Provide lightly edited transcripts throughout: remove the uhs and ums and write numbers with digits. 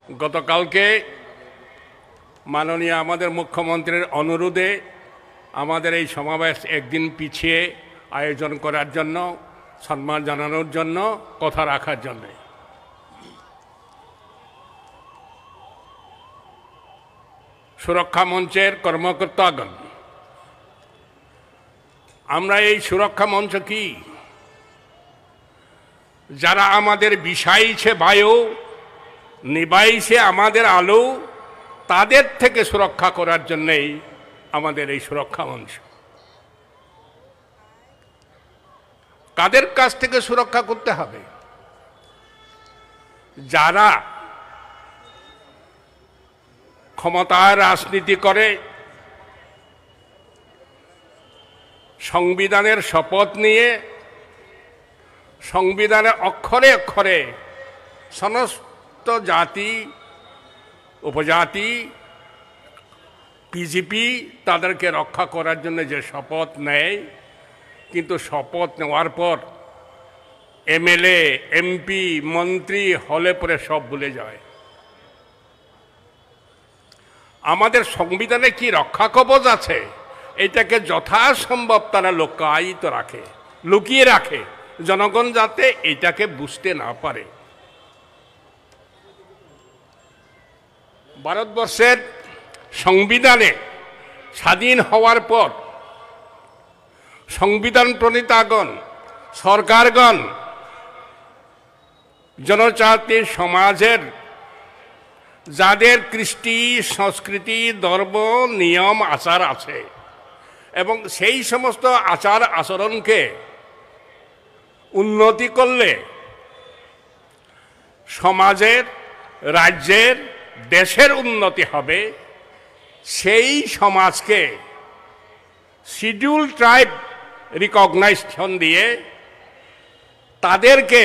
গতকালকে মাননীয় আমাদের মুখ্যমন্ত্রীর অনুরোধে আমাদের এই সমাবেশ একদিন পিছিয়ে আয়োজন করার জন্য, সম্মান জানানোর জন্য, কথা রাখার জন্য। সুরক্ষা মঞ্চের কর্মকর্তাগণ, আমরা এই সুরক্ষা মঞ্চ কি, যারা আমাদের বিষাইছে বায়ু, নিবাইছে আমাদের আলো, তাদের থেকে সুরক্ষা করার জন্যই আমাদের এই সুরক্ষা মঞ্চ। কাদের কাছ থেকে সুরক্ষা করতে হবে? যারা ক্ষমতার রাজনীতি করে, সংবিধানের শপথ নিয়ে সংবিধানের অক্ষরে অক্ষরে সমস্ত জাতি উপজাতি পিজিপি তাদেরকে রক্ষা করার জন্য যে শপথ নেয়, কিন্তু শপথ নেওয়ার পর এমএলএ এমপি মন্ত্রী হলে পরে সব ভুলে যায়। আমাদের সংবিধানে কি রক্ষা কবচ আছে, এটাকে যথাসম্ভব তারা লুকিয়ে রাখে, জনগণ যাতে এটাকে বুঝতে না পারে। ভারতবর্ষের সংবিধানে স্বাধীন হওয়ার পর সংবিধান প্রণেতাগণ, সরকারগণ জনজাতি সমাজের যাদের কৃষ্টি সংস্কৃতি ধর্ম নিয়ম আচার আছে এবং সেই সমস্ত আচার আচরণকে উন্নতি করলে সমাজের, রাজ্যের, দেশের উন্নতি হবে, সেই সমাজকে শিডিউল ট্রাইব রিকগনাইজেশন দিয়ে তাদেরকে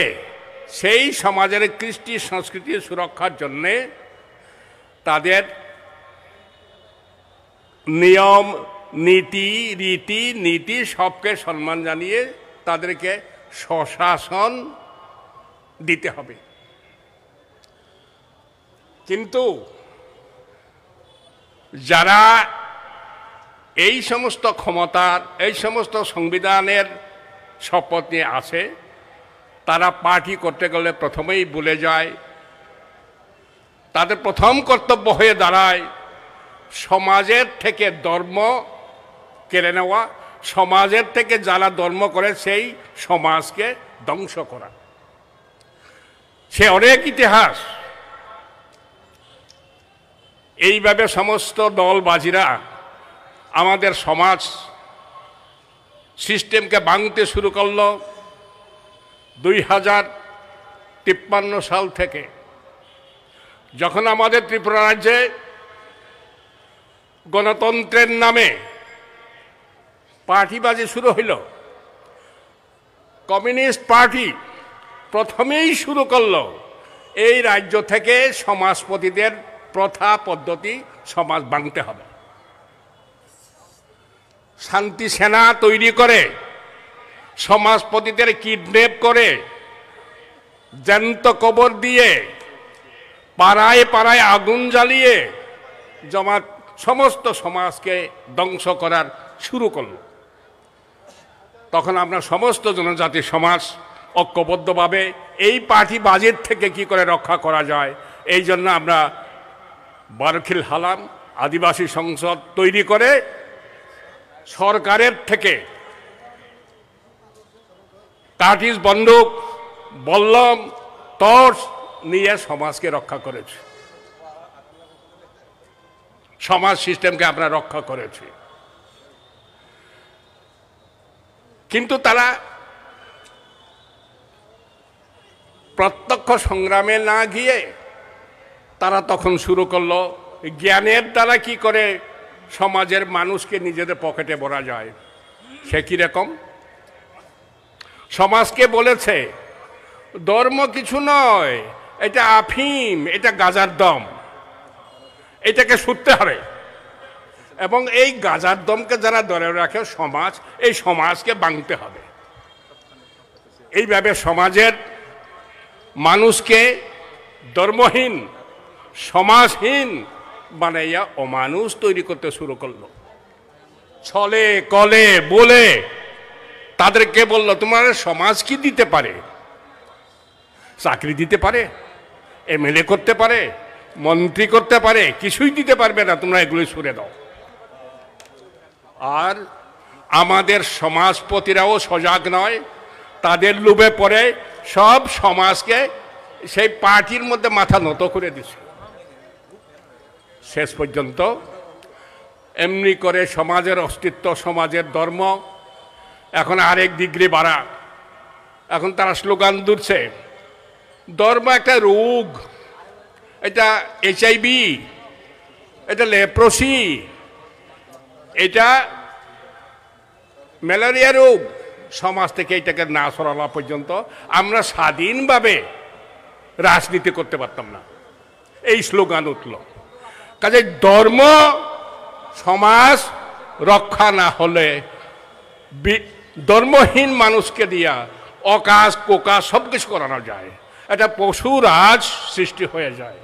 সেই সমাজের কৃষ্টি সংস্কৃতি সুরক্ষার জন্যে তাদের নিয়ম নীতি সবকে সম্মান জানিয়ে তাদেরকে স্বশাসন দিতে হবে। কিন্তু যারা এই সমস্ত ক্ষমতার, এই সমস্ত সংবিধানের শপথ নিয়ে আছে, তারা পার্টি করতে গেলে প্রথমেই ভুলে যায়, তাদের প্রথম কর্তব্য হয়ে দাঁড়ায় সমাজের থেকে ধর্ম কেড়ে নেওয়া, সমাজের থেকে যারা ধর্ম করে সেই সমাজকে ধ্বংস করা। সে অনেক ইতিহাস। এইভাবে সমস্ত দলবাজিরা আমাদের সমাজ সিস্টেমকে ভাঙতে শুরু করল 2053 সাল থেকে, যখন আমাদের ত্রিপুরা রাজ্যে গণতন্ত্রের নামে পার্টিবাজি শুরু হইল। কমিউনিস্ট পার্টি প্রথমেই শুরু করল এই রাজ্য থেকে সমাজপতিদের প্রথা পদ্ধতি সমাজ ভাঙতে হবে। শান্তি সেনা তৈরি করে সমাজপতিদের কিডন্যাপ করে জ্যান্ত কবর দিয়ে পাড়ায় পাড়ায় আগুন জ্বালিয়ে সমস্ত সমাজকে ধ্বংস করার শুরু করল। তখন আমরা সমস্ত জনজাতি সমাজ ঐক্যবদ্ধভাবে এই পার্টি বাজেট থেকে কি করে রক্ষা করা যায়, এই জন্য আমরা বারখিল হালাম আদিবাসী সংসদ তৈরি করে সরকারের থেকে কার্টিজ বন্দুক বল্লম টর্চ নিয়ে সমাজকে রক্ষা করেছে, সমাজ সিস্টেমকে আমরা রক্ষা করেছি। কিন্তু তারা প্রত্যক্ষ সংগ্রামে না গিয়ে তারা তখন শুরু করলো জ্ঞানের দ্বারা কি করে সমাজের মানুষকে নিজেদের পকেটে ভরা যায়। সে কিরকম? সমাজকে বলেছে ধর্ম কিছু নয়, এটা আফিম, এটা গাঁজার দম, এটাকে ছুটতে হবে এবং এই গাঁজার দমকে যারা ধরে রাখে সমাজ, এই সমাজকে ভাঙতে হবে। এইভাবে সমাজের মানুষকে ধর্মহীন সমাজহীন বানাইয়া অমানুষ তৈরি করতে শুরু করলো। ছলে কলে বলে তাদেরকে বলল, তোমার সমাজ কি দিতে পারে? চাকরি দিতে পারে, এমএলএ করতে পারে, মন্ত্রী করতে পারে, কিছুই দিতে পারবে না, তোমরা এগুলি সরে দাও। আর আমাদের সমাজপতিরাও সজাগ নয়, তাদের লোভে পড়ে সব সমাজকে সেই পার্টির মধ্যে মাথা নত করে দিছে। শেষ পর্যন্ত এমনি করে সমাজের অস্তিত্ব, সমাজের ধর্ম এখন আরেক ডিগ্রি বাড়া। এখন তারা স্লোগান দিচ্ছে, ধর্ম একটা রোগ, এটা HIV, এটা লেপ্রসি, এটা ম্যালেরিয়া রোগ। সমাজ থেকে এটাকে না সরালা পর্যন্ত আমরা স্বাধীনভাবে রাজনীতি করতে পারতাম না। এই স্লোগান উঠল। কাজে ধর্ম সমাজ রক্ষা না হলে ধর্মহীন মানুষকে দিয়া অকাজ কোকাজ সব কিছু করানো যায়, এটা পশুরাজ সৃষ্টি হয়ে যায়।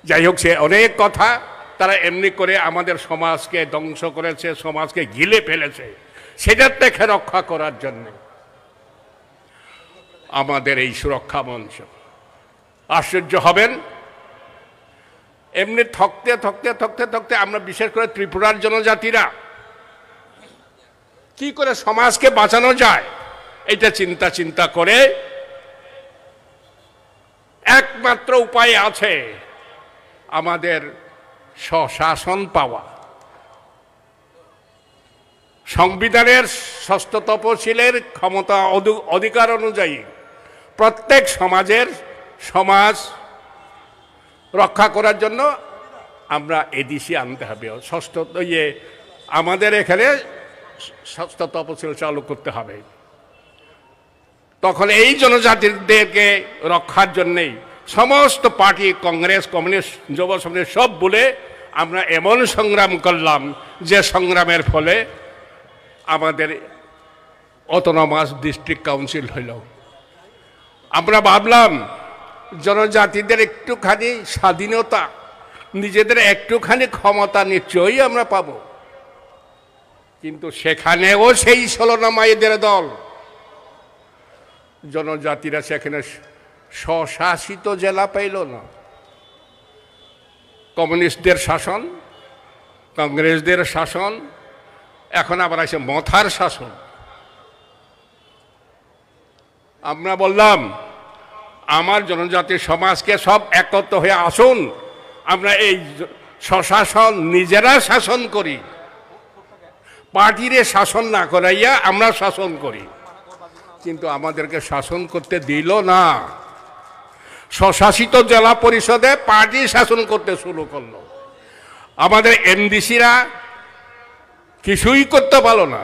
যাই হোক, সে অনেক কথা। তারা এমনি করে আমাদের সমাজকে ধ্বংস করেছে, সমাজকে গিলে ফেলেছে। সেটার থেকে রক্ষা করার জন্য আমাদের এই সুরক্ষা মঞ্চ। আশ্চর্য হবেন, এমনি থকতে থকতে থকতে থকতে আমরা বিশেষ করে ত্রিপুরার জনজাতিরা কি করে সমাজকে বাঁচানো যায় এটা চিন্তা করে একমাত্র উপায় আছে আমাদের স্বশাসন পাওয়া। সংবিধানের ষষ্ঠ তপশিলের ক্ষমতা অধিকার অনুযায়ী প্রত্যেক সমাজ রক্ষা করার জন্য আমরা এডিসি আনতে হবে। ষষ্ঠ আমাদের এখানে ষষ্ঠ তপশিল চালু করতে হবে। তখন এই জনজাতিদেরকে রক্ষার জন্যেই সমস্ত পার্টি, কংগ্রেস, কমিউনিস্ট, যুব সমাজ সব বলে আমরা এমন সংগ্রাম করলাম যে সংগ্রামের ফলে আমাদের অটোনমাস ডিস্ট্রিক্ট কাউন্সিল হইল। আমরা ভাবলাম জনজাতিদের একটুখানি স্বাধীনতা, নিজেদের একটুখানি ক্ষমতা নিশ্চয়ই আমরা পাব। কিন্তু সেখানেও সেই 16 মাইদের দল, জনজাতিরা সেখানে স্বশাসিত জেলা পাইল না। কমিউনিস্টদের শাসন, কংগ্রেসদের শাসন, এখন আবার আছে মথার শাসন। আমরা বললাম আমার জনজাতির সমাজকে সব একত্র হয়ে আসুন, আমরা এই স্বশাসন নিজেরা শাসন করি, পার্টিরে শাসন না করাইয়া আমরা শাসন করি। কিন্তু আমাদেরকে শাসন করতে দিল না। স্বশাসিত জেলা পরিষদে পার্টি শাসন করতে শুরু করলো। আমাদের এমডিসিরা কিছুই করতে পারলো না।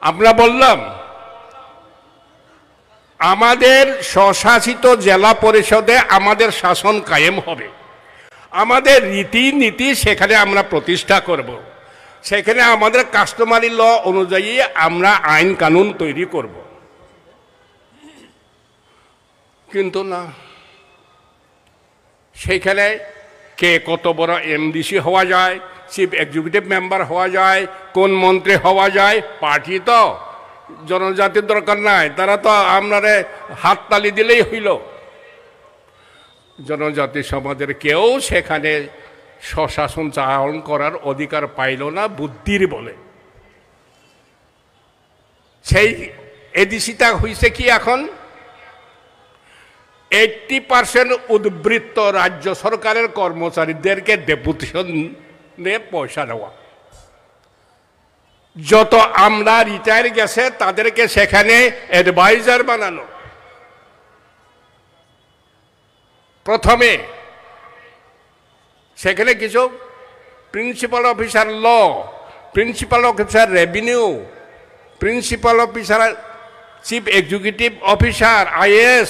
আমরা বললাম আমাদের স্বশাসিত জেলা পরিষদে আমাদের শাসন কায়েম হবে, আমাদের রীতিনীতি সেখানে আমরা প্রতিষ্ঠা করব, সেখানে আমাদের কাস্টমারি ল অনুযায়ী আমরা আইন কানুন তৈরি করব। কিন্তু না, সেইখানে কে কত বড় এমডিসি হওয়া যায়, চিফ এক্সিকিউটিভ মেম্বার হওয়া যায়, কোন মন্ত্রী হওয়া যায়, পার্টি তো জনজাতির দরকার নাই, তারা তো আপনারে হাততালি দিলেই হইল। জনজাতি সমাজের কেউ সেখানে স্বশাসন চালন করার অধিকার পাইল না বুদ্ধির বলে। সেই এডিসিটা হয়েছে কি এখন 80% উদ্বৃত্ত রাজ্য সরকারের কর্মচারীদেরকে ডেপুটেশন নিয়ে পয়সা দেওয়া। যত আমরা রিটায়ার গেছে তাদেরকে সেখানে অ্যাডভাইজার বানানো। প্রথমে সেখানে কিছু principal officer law, principal officer revenue, principal officer chief executive officer IAS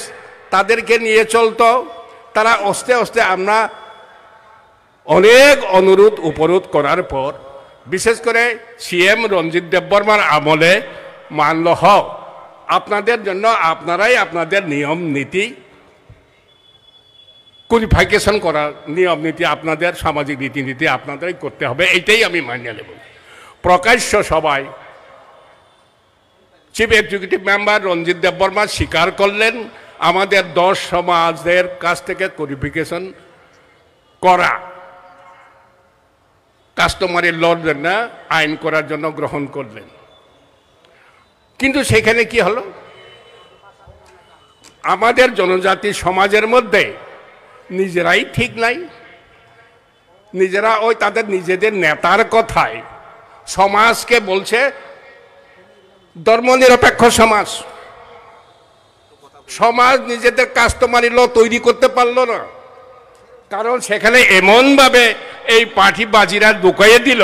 তাদেরকে নিয়ে চলতো। তারা আস্তে আস্তে আমরা অনেক অনুরোধ উপরোধ করার পর, বিশেষ করে CM রঞ্জিত দেববর্মার আমলে মানল, হোক আপনাদের জন্য আপনারাই আপনাদের নিয়ম নীতি কোয়ালিফিকেশন করার নিয়ম নীতি আপনাদের, সামাজিক রীতিনীতি আপনাদেরই করতে হবে, এইটাই আমি মানিয়ে নেব। প্রকাশ্য সবাই চিফ এক্সিকিউটিভ মেম্বার রঞ্জিত দেববর্মা স্বীকার করলেন আমাদের 10 সমাজের কাছ থেকে কোয়ালিফিকেশন করা কাস্টমারি লর না আইন করার জন্য গ্রহণ করলেন। কিন্তু সেখানে কি হলো, আমাদের জনজাতি সমাজের মধ্যে নিজেরাই ঠিক নাই, নিজেরা ওই তাদের নিজেদের নেতার কথায় সমাজকে বলছে ধর্মনিরপেক্ষ সমাজ। সমাজ নিজেদের কাস্টমারি ল তৈরি করতে পারলো না, কারণ সেখানে এমনভাবে এই পার্টিবাজিরা ঢুকাইয়ে দিল,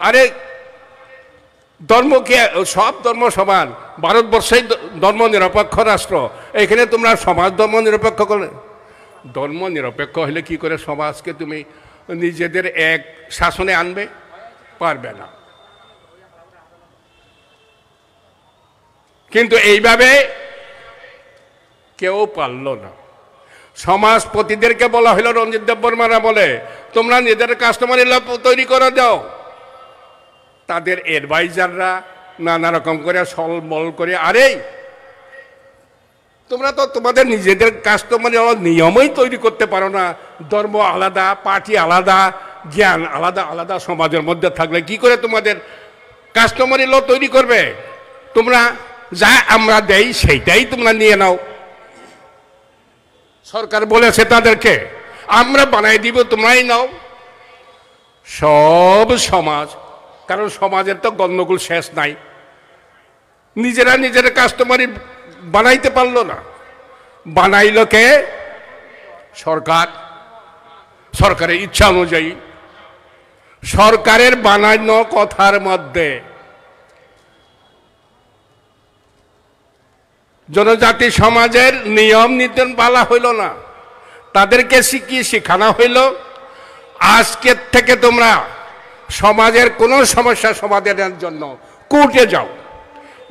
আরে ধর্মকে সব ধর্ম সমান, ভারতবর্ষেই ধর্ম নিরপেক্ষ রাষ্ট্র, এখানে তোমরা সমাজ ধর্ম নিরপেক্ষ করলে। ধর্ম নিরপেক্ষ হলে কি করে সমাজকে তুমি নিজেদের এক শাসনে আনবে? পারবে না। কিন্তু এইভাবে কেউ পারল না। সমাজপতিদেরকে বলা হলো, রঞ্জিত দেববর্মারা বলে তোমরা নিজেদের কাস্টমারি ল তৈরি করে দাও। তাদের অ্যাডভাইজাররা নানা রকম করে সলমল করে, আরে তোমরা তো তোমাদের নিজেদের কাস্টমারি নিয়মই তৈরি করতে পারো না, ধর্ম আলাদা, পার্টি আলাদা, জ্ঞান আলাদা আলাদা সমাজের মধ্যে থাকলে কি করে তোমাদের কাস্টমারি ল তৈরি করবে? তোমরা যা আমরা দেই সেইটাই তোমরা নিয়ে নাও। সরকার বলেছে তাদেরকে আমরা বানাই দিব, তোমরাই নাও। সব সমাজ, কারণ সমাজের তো গণ্ডগোল শেষ নাই, নিজেরা নিজের কাস্টমারি বানাইতে পারলো না। বানাইল কে? সরকার। সরকারের ইচ্ছা অনুযায়ী। সরকারের বানানো কথার মধ্যে জনজাতি সমাজের নিয়ম নীতি বলা হইল না, তাদেরকে শিখিয়ে শেখানো হইল আজকের থেকে তোমরা সমাজের কোনো সমস্যা সমাধানের জন্য কোর্টে যাও,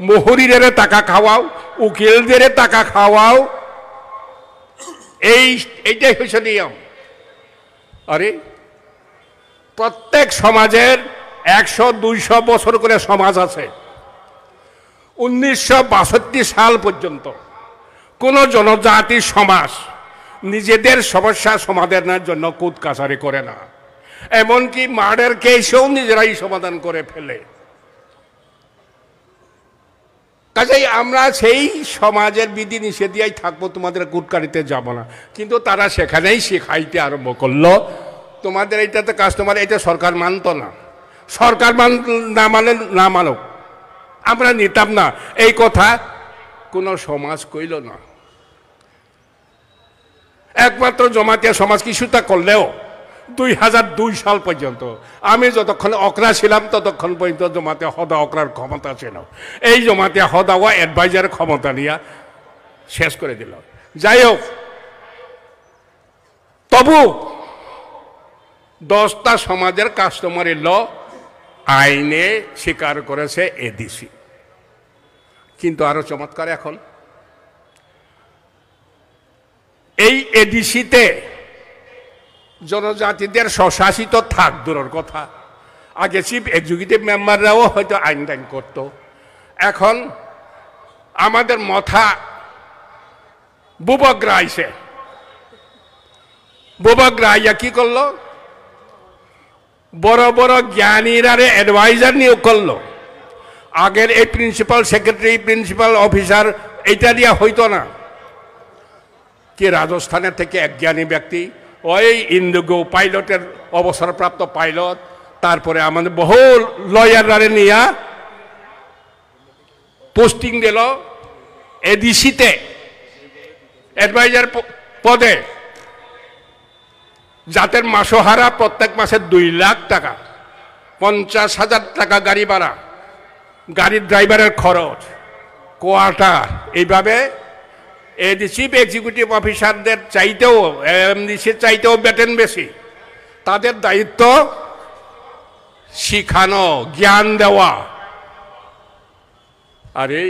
মোহরিদের টাকা খাওয়াও, উকিলদের টাকা খাওয়াও, এইটাই হচ্ছে নিয়ম। আরে প্রত্যেক সমাজের 100-200 বছর করে সমাজ আছে। 1962 সাল পর্যন্ত কোন জনজাতি সমাজ নিজেদের সমস্যা সমাধানের জন্য কোর্ট কাছারি করে না, এমনকি মার্ডার কেসও নিজেরাই সমাধান করে ফেলে। কাজেই আমরা সেই সমাজের বিধি নিষেধিয়াই থাকবো, তোমাদের কুটকারিতে যাব না। কিন্তু তারা সেখানেই শেখাইতে আরম্ভ করলো তোমাদের এইটাতে কাস্টমার, এটা সরকার মানত না, সরকার না মানে না মানক, আমরা নিতাম না, এই কথা কোনো সমাজ কইল না। একমাত্র জমাতিয়া সমাজ কিছুটা করলেও 2002 সাল পর্যন্ত, আমি যতক্ষণ অকরা ছিলাম ততক্ষণ পর্যন্ত জমাতে হদা অকরার ক্ষমতা ছিল। এই জমাতে হদা ও অ্যাডভাইজারের ক্ষমতা নিয়ে শেষ করে দিল। যাই হোক, তবু 10টা সমাজের কাস্টমারি ল আইনে স্বীকার করেছে এডিসি। কিন্তু আরো চমৎকার, এখন এই এডিসিতে জনজাতিদের স্বশাসিত থাক দূরের কথা, আগে চিফ এক্সিকিউটিভ মেম্বাররাও হয়তো আইন টাইন করতো, এখন আমাদের মাথা বুবগ্রা আইছে। বুবগ্রা আইয়া কি করলো? বড় বড় জ্ঞানীরারে অ্যাডভাইজার নিয়োগ করলো। আগের এই প্রিন্সিপাল সেক্রেটারি, প্রিন্সিপাল অফিসার, এইটা দিয়া হইতো না। কি রাজস্থানের থেকে এক জ্ঞানী ব্যক্তি, ওই ইন্ডিগো পাইলটের অবসরপ্রাপ্ত পাইলট, তারপরে আমাদের বহু লয়াররা নিয়ে পোস্টিং দিল এডিসিতে অ্যাডভাইজার পদে, যাদের মাসোহারা প্রত্যেক মাসে 2 লাখ টাকা, 50,000 টাকা গাড়ি ভাড়া, গাড়ির ড্রাইভারের খরচ, কোয়ার্টার, এইভাবে চিফ এক্সিকিউটিভ অফিসারদের চাইতেও, এমডিসির চাইতেও বেতন বেশি। তাদের দায়িত্ব শিখানো, জ্ঞান দেওয়া। আরে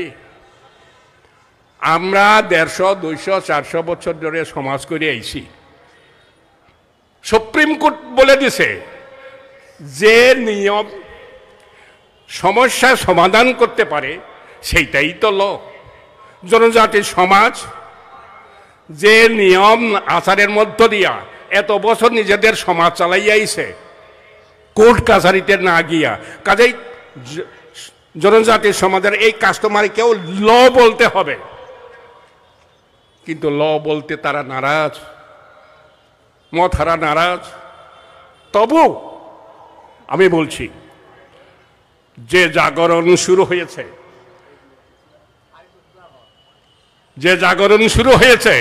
আমরা 150, 200, 400 বছর ধরে সমাজ করে আইছি, সুপ্রিম কোর্ট বলে দিছে যে নিয়ম সমস্যা সমাধান করতে পারে সেইটাই তো ল। জনজাতির সমাজ যে নিয়ম আচারের মধ্য দিয়া এত বছর নিজেদের সমাজ চালাইয়া আইছে কোর্ট কাছারিতে না গিয়া, কাজেই জনজাতির সমাজের এই কাস্টমারকেও ল বলতে হবে, কিন্তু ল বলতে তারা নারাজ, মথারা নারাজ। তবু আমি বলছি যে জাগরণ শুরু হয়েছে,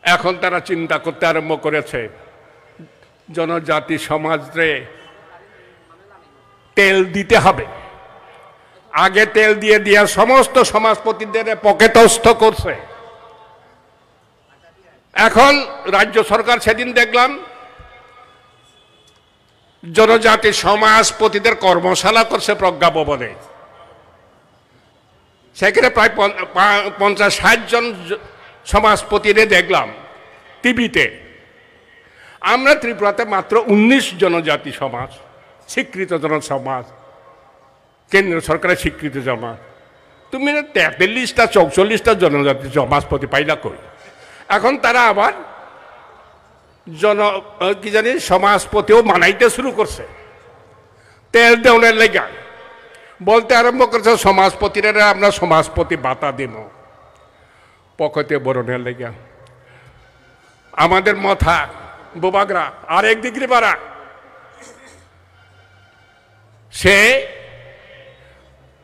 এখন তারা চিন্তা করতে আরম্ভ করেছে জনজাতি সমাজে তেল দিতে হবে। আগে তেল দিয়ে দিয়া সমস্ত সমাজপতিদের পকেটস্থ করছে। এখন রাজ্য সরকার সেদিন দেখলাম জনজাতি সমাজপতিদের কর্মশালা করছে প্রজ্ঞা ভবনে। সেখানে প্রায় 50-60 জন সমাজপতিরে দেখলাম টিভিতে। আমরা ত্রিপুরাতে মাত্র 19 জনজাতি সমাজ, স্বীকৃত জনসমাজ, কেন্দ্র সরকারের স্বীকৃত সমাজ। তুমি 43টা 44টা জনজাতি সমাজপতি পাইলা কই? এখন তারা আবার কি জানি সমাজপতিও মানাইতে শুরু করছে। তেল দেওয়ার লেগা বলতে আরম্ভ করছে সমাজপতিরা আমরা সমাজপতি বাতা দিব পকেটে বরণের লেগা। আমাদের মাথা বোবাগরা আরেক ডিগ্রি বাড়া, সে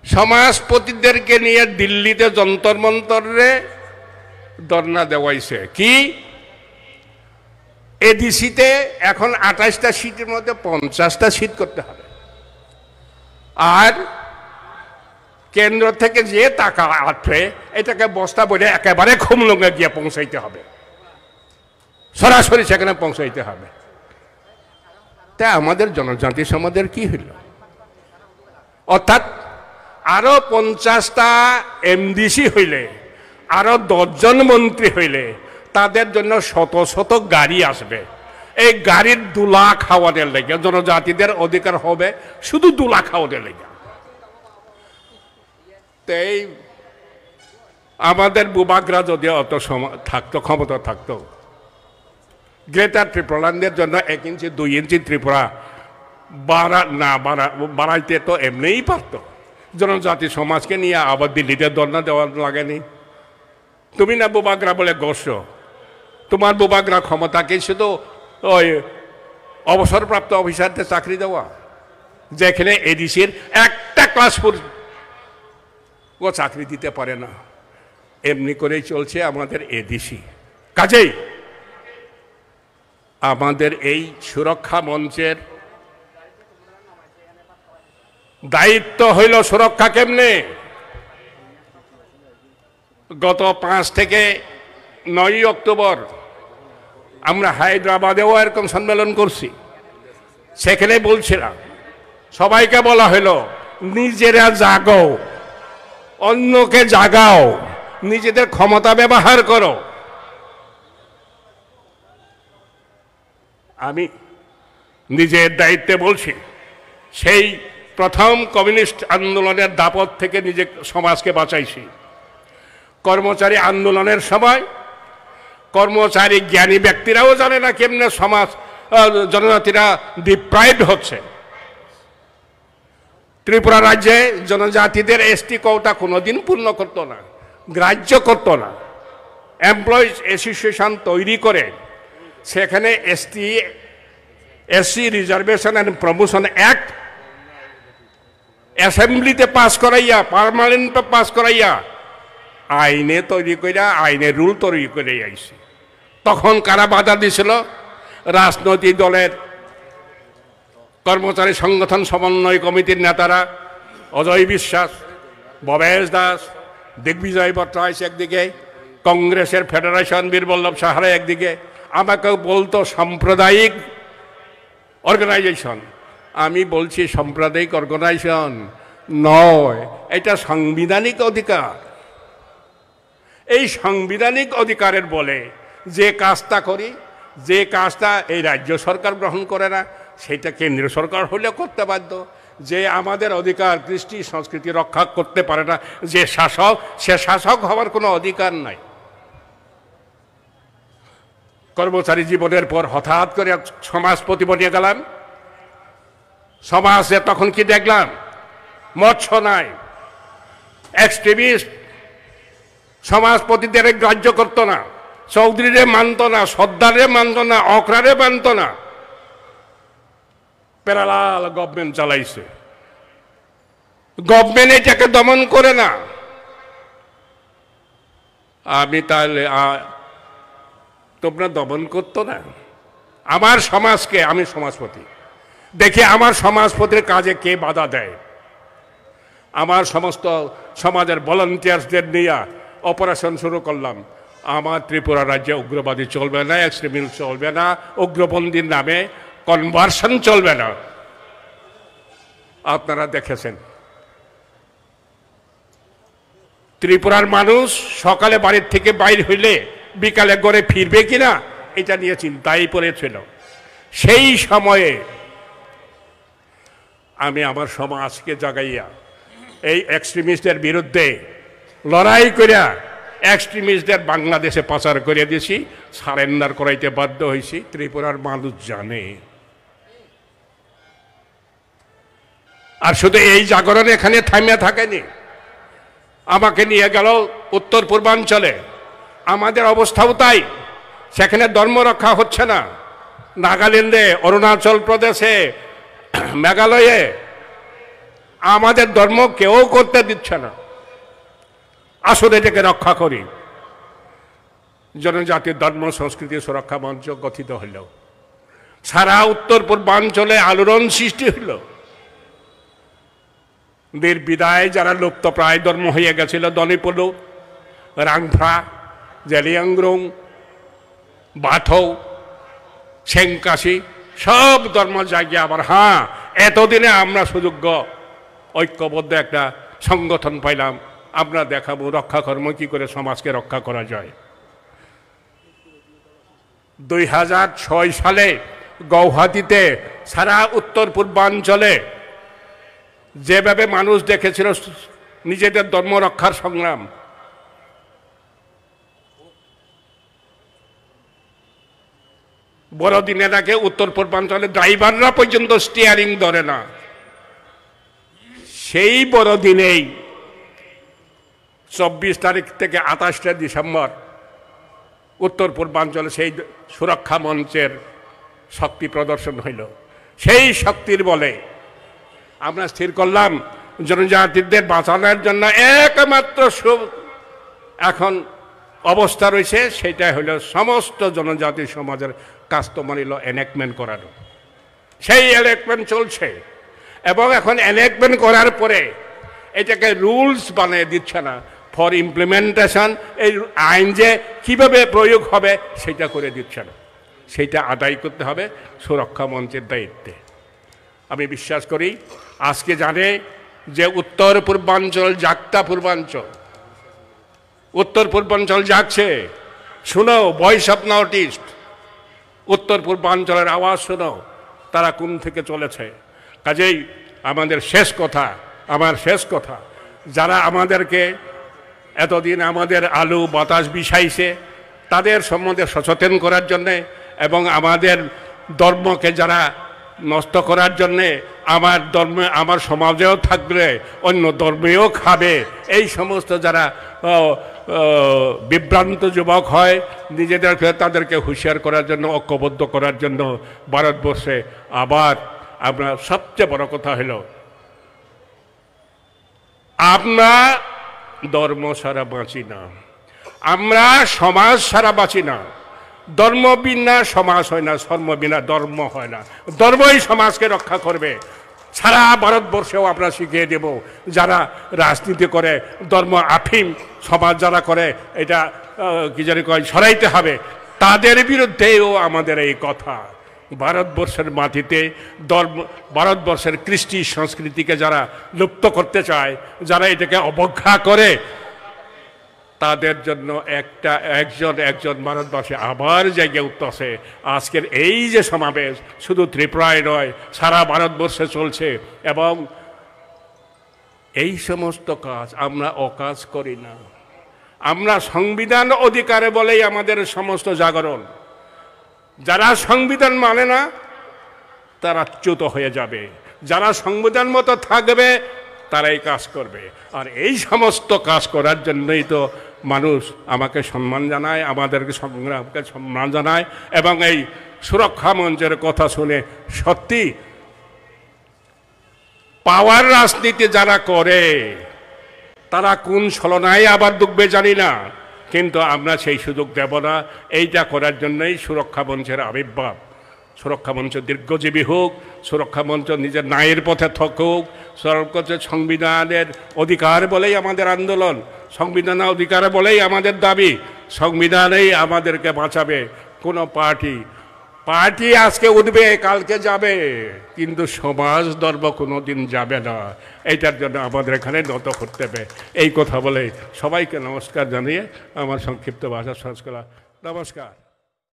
সমাজপতিদেরকে নিয়ে দিল্লিতে যন্তর মন্তরে ধর্ণা দেওয়াইছে। কি এডিসিতে এখন 28টা সিটের মধ্যে 50টা সিট করতে হবে, আর কেন্দ্র থেকে যে টাকা আসবে এটাকে বস্তা বলে একেবারে খুমলুঙ্গে গিয়ে পৌঁছাইতে হবে, সরাসরি সেখানে পৌঁছাইতে হবে। তাই আমাদের জনজাতি সমাজের কি হইল? অর্থাৎ আরো 50টা এমডিসি হইলে, আরো 10 জন মন্ত্রী হইলে তাদের জন্য শত শত গাড়ি আসবে। এই গাড়ির দুলা খাওয়ানোর লেগে জনজাতিদের অধিকার হবে শুধু দুলা খাওয়ানোর লেগে। এই আমাদের বুবাগরা যদি অত থাকতো, ক্ষমতা থাকতো, গ্রেটার ত্রিপুরাল্যান্ডের জন্য 1 ইঞ্চি 2 ইঞ্চি ত্রিপুরা বাড়াইতে তো এমনিই পারত। জনজাতি সমাজকে নিয়ে আবার দিল্লিতে ধর্ণা দেওয়া লাগেনি। তুমি না বুবাগরা বলে গোষ্ঠ, তোমার বুবাগরা ক্ষমতাকে শুধু ওই অবসরপ্রাপ্ত অফিসারদের চাকরি দেওয়া, যেখানে এডিসির একটা ক্লাস 4 ও চাকরি দিতে পারে না। এমনি করেই চলছে আমাদের এডিসি। কাজেই আমাদের এই সুরক্ষা মঞ্চের দায়িত্ব হইল সুরক্ষা কেমনে। গত 5 থেকে 9 অক্টোবর আমরা হায়দ্রাবাদেও এরকম সম্মেলন করছি। সেখানে বলছিলাম, সবাইকে বলা হইল নিজেরা জাগো, অন্যকে জাগাও, নিজেদের ক্ষমতা ব্যবহার করো। আমি নিজের দায়িত্বে বলছি, সেই প্রথম কমিউনিস্ট আন্দোলনের দাপট থেকে নিজে সমাজকে বাঁচাইছি। কর্মচারী আন্দোলনের সময় কর্মচারী জ্ঞানী ব্যক্তিরাও জানে না কেমনে সমাজ জনজাতিরা ডিপ্রাইভড হচ্ছে। ত্রিপুরা রাজ্যে জনজাতিদের এসটি কোটা কোনোদিন পূর্ণ করত না, গ্রাহ্য করত না। এমপ্লয়িজ অ্যাসোসিয়েশন তৈরি করে সেখানে SC reservation and promotion act অ্যাসেম্বলিতে পাস করাইয়া, পার্মানেন্টে পাস করাইয়া আইনে তৈরি করিয়া, আইনের রুল তৈরি করে আইছে। তখন কারা বাধা দিছিল? রাজনৈতিক দলের কর্মচারী সংগঠন সমন্বয় কমিটির নেতারা, অজয় বিশ্বাস, ভবেশ দাস, দিগ্বিজয় ভট্টাচার্য একদিকে, কংগ্রেসের ফেডারেশন বীরবল্লভ সাহারা একদিকে। আমাকে বলতো সাম্প্রদায়িক অর্গানাইজেশন। আমি বলছি সাম্প্রদায়িক অর্গানাইজেশন নয়, এটা সাংবিধানিক অধিকার। এই সাংবিধানিক অধিকারের বলে যে কাজটা করি যে কাজটা এই রাজ্য সরকার গ্রহণ করে না, সেটা কেন্দ্রীয় সরকার হলেও করতে বাধ্য। যে আমাদের অধিকার কৃষ্টি সংস্কৃতি রক্ষা করতে পারে না যে শাসক, সে শাসক হওয়ার কোনো অধিকার নাই। কর্মচারী জীবনের পর হঠাৎ করে সমাজপতি বনিয়ে গেলাম। সমাজে তখন কি দেখলাম? মৎস্য নাই, এক্সট্রিমিস্ট সমাজপতিদের গ্রাহ্য করত না, চৌধুরীরে মানত না, সর্দারে মানত না, অকরারে মানত না। প্যারালাল গভর্নমেন্ট চালাইছে, গভর্নমেন্ট এটাকে দমন করে না। আমি তাহলে তোমরা দমন করতো না আমার সমাজকে? আমি সমাজপতি, দেখি আমার সমাজপতির কাজে কে বাধা দেয়। আমার সমস্ত সমাজের ভলান্টিয়ার্সদের নিয়ে অপারেশন শুরু করলাম। আমার ত্রিপুরা রাজ্যে উগ্রবাদী চলবে না, এক্সট্রিমিস্ট চলবে না, উগ্রপন্থীর নামে কনভার্সন চলবে না। আপনারা দেখেছেন ত্রিপুরার মানুষ সকালে বাড়ির থেকে বাইর হইলে বিকালে ঘরে ফিরবে কিনা এটা নিয়ে চিন্তাই পড়েছিল। সেই সময়ে আমি আমার সমাজকে জাগাইয়া এই এক্সট্রিমিস্টদের বিরুদ্ধে লড়াই করিয়া এক্সট্রিমিস্টদের বাংলাদেশে পাচার করে দিয়েছি, সারেন্ডার করাইতে বাধ্য হয়েছি। ত্রিপুরার মানুষ জানে। আর শুধু এই জাগরণ এখানে থামিয়া থাকেনি, আমাকে নিয়ে গেল উত্তর পূর্বাঞ্চলে। আমাদের অবস্থাও তাই, সেখানে ধর্ম রক্ষা হচ্ছে না। নাগাল্যান্ডে, অরুণাচল প্রদেশে, মেঘালয়ে আমাদের ধর্ম কেউ করতে দিচ্ছে না। আসলে এটাকে রক্ষা করি। জনজাতির ধর্ম সংস্কৃতি সুরক্ষা মঞ্চ গঠিত হইল, সারা উত্তর পূর্বাঞ্চলে আলোড়ন সৃষ্টি হইল। নির্বিদায় যারা লুপ্ত প্রায় ধর্ম হয়ে গেছিল, দনিপুলু, রাংফ্রা, জেলিয়াংরুং, বাথৌ, সেংকাশি, সব ধর্ম জায়গায় আবার এতদিনে আমরা সুযোগ্য ঐক্যবদ্ধ একটা সংগঠন পাইলাম। আমরা দেখাবো রক্ষা কর্ম কি করে সমাজকে রক্ষা করা যায়। 2006 সালে গৌহাটিতে সারা উত্তর পূর্বাঞ্চলে যেভাবে মানুষ দেখেছিল নিজেদের ধর্ম রক্ষার সংগ্রাম, বড়দিনের আগে উত্তর পূর্বাঞ্চলে ড্রাইভাররা পর্যন্ত স্টিয়ারিং ধরে না। সেই বড়দিনেই 24 তারিখ থেকে 28 ডিসেম্বর উত্তর পূর্বাঞ্চলে সেই সুরক্ষা মঞ্চের শক্তি প্রদর্শন হইল। সেই শক্তির বলে আমরা স্থির করলাম জনজাতিদের বাঁচানোর জন্য একমাত্র এখন অবস্থা রয়েছে, সেটা হলো সমস্ত জনজাতি সমাজের কাস্টমারি ল এনেক্টমেন্ট করানো। সেই এনেক্টমেন্ট চলছে এবং এখন এনেক্টমেন্ট করার পরে এটাকে রুলস বানিয়ে দিচ্ছে না। ফর ইমপ্লিমেন্টেশন এই আইন যে কীভাবে প্রয়োগ হবে সেটা করে দিচ্ছে না। সেইটা আদায় করতে হবে সুরক্ষা মঞ্চের দায়িত্বে। আমি বিশ্বাস করি আজকে জানে যে উত্তর পূর্বাঞ্চল জাগতা পূর্বাঞ্চল, উত্তর পূর্বাঞ্চল জাগছে। শুনো ভয়েস অফ নর্থ ইস্ট, উত্তর পূর্বাঞ্চলের আওয়াজ শোনো, তারা কোন থেকে চলেছে। কাজেই আমাদের আমার শেষ কথা, যারা আমাদেরকে এতদিন আমাদের আলু বাতাস বিষাইছে তাদের সম্বন্ধে সচেতন করার জন্যে এবং আমাদের ধর্মকে যারা নষ্ট করার জন্যে, আমার সমাজেও থাকবে অন্য ধর্মেও খাবে, এই সমস্ত যারা বিভ্রান্ত যুবক হয় তাদেরকে হুঁশিয়ার করার জন্য, ঐক্যবদ্ধ করার জন্য ভারতবর্ষে আবার আমরা সবচেয়ে বড় কথা হলো আমরা ধর্ম ছাড়া বাঁচি না, আমরা সমাজ ছাড়া বাঁচি না। ধর্ম বিনা সমাজ হয় না, ধর্ম বিনা ধর্ম হয় না। ধর্মই সমাজকে রক্ষা করবে। সারা ভারতবর্ষেও আমরা শিখিয়ে দেব যারা রাজনীতি করে ধর্ম আফিম সমাজ যারা করে এটা কি জানি কয় সরাইতে হবে, তাদের বিরুদ্ধেও আমাদের এই কথা। ভারতবর্ষের মাটিতে ভারতবর্ষের কৃষ্টি সংস্কৃতিকে যারা লুপ্ত করতে চায়, যারা এটাকে অবজ্ঞা করে, তাদের জন্য একজন একজন ভারতবাসী আবার জেগে উঠতেছে। আজকের এই যে সমাবেশ শুধু ত্রিপুরায় নয়, সারা ভারতবর্ষে চলছে। এবং এই সমস্ত কাজ আমরা অকাজ করি না। আমরা সংবিধান অধিকারে বলেই আমাদের সমস্ত জাগরণ। যারা সংবিধান মানে না তারা চ্যুত হয়ে যাবে, যারা সংবিধান মতো থাকবে তারাই কাজ করবে। আর এই সমস্ত কাজ করার জন্যই তো মানুষ আমাকে সম্মান জানায়, আমাদেরকে সংগ্রামকে সম্মান জানায়। এবং এই সুরক্ষা মঞ্চের কথা শুনে সত্যি পাওয়ার রাজনীতি যারা করে তারা কোন ছলনায় আবার ডুববে জানি না, কিন্তু আমরা সেই সুযোগ দেব না। এইটা করার জন্যই সুরক্ষা মঞ্চের আবির্ভাব। সুরক্ষা মঞ্চ দীর্ঘজীবী হোক, সুরক্ষা মঞ্চ নিজের ন্যায়ের পথে থাকুক। সংবিধানের অধিকার বলেই আমাদের আন্দোলন, সংবিধানের অধিকার বলেই আমাদের দাবি, সংবিধানেই আমাদেরকে বাঁচাবে। কোনো পার্টি আজকে উঠবে কালকে যাবে, কিন্তু সমাজ ধর্ম কোনো দিন যাবে না। এইটার জন্য আমাদের এখানে নত করতে হবে। এই কথা বলে সবাইকে নমস্কার জানিয়ে আমার সংক্ষিপ্ত ভাষা শেষ করা। নমস্কার।